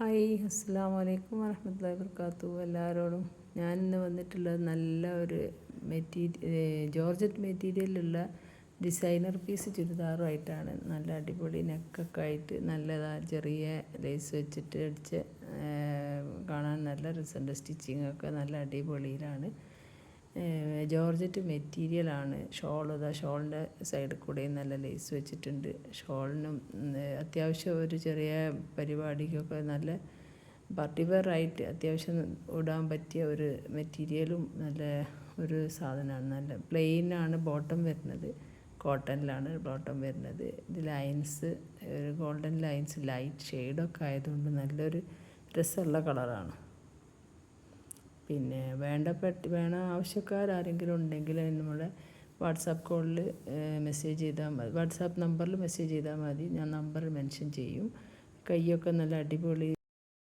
Hi അസ്സലാമു അലൈക്കും വറഹ്മത്തുള്ളാഹി വബറകാതുഹു. എല്ലാവരോടും ഞാൻ ഇന്ന് വന്നിട്ടുള്ളത് നല്ല ഒരു ജോർജറ്റ് മെറ്റീരിയലുള്ള ഡിസൈനർ പീസ് ചുരിദാറുമായിട്ടാണ്. നല്ല അടിപൊളി നെക്കൊക്കെ ആയിട്ട് നല്ലതാ, ചെറിയ ലേസ് വെച്ചിട്ട് അടിച്ച കാണാൻ നല്ല രസമുണ്ട്. സ്റ്റിച്ചിങ്ങൊക്കെ നല്ല അടിപൊളിയിലാണ്. ജോർജറ്റ് മെറ്റീരിയലാണ്. ഷോളിൻ്റെ സൈഡിൽ കൂടെ നല്ല ലേസ് വെച്ചിട്ടുണ്ട്. ഷോളിനും അത്യാവശ്യം ഒരു ചെറിയ പരിപാടിക്കൊക്കെ നല്ല പാർട്ടി വെയർ ആയിട്ട് അത്യാവശ്യം ഇടാൻ പറ്റിയ ഒരു മെറ്റീരിയലും നല്ല ഒരു സാധനമാണ്. നല്ല പ്ലെയിനാണ് ബോട്ടം വരുന്നത്, കോട്ടണിലാണ് ബോട്ടം വരുന്നത്. ഇത് ലൈൻസ്, ഒരു ഗോൾഡൻ ലൈൻസ്, ലൈറ്റ് ഷെയ്ഡൊക്കെ ആയതുകൊണ്ട് നല്ലൊരു രസമുള്ള കളറാണ്. പിന്നെ ആവശ്യക്കാരെങ്കിലും ഉണ്ടെങ്കിൽ നമ്മുടെ വാട്സാപ്പ് കോളിൽ മെസ്സേജ് ചെയ്താൽ മതി, വാട്സാപ്പ് നമ്പറിൽ മെസ്സേജ് ചെയ്താൽ മതി. ഞാൻ നമ്പർ മെൻഷൻ ചെയ്യും. കൈയൊക്കെ നല്ല അടിപൊളി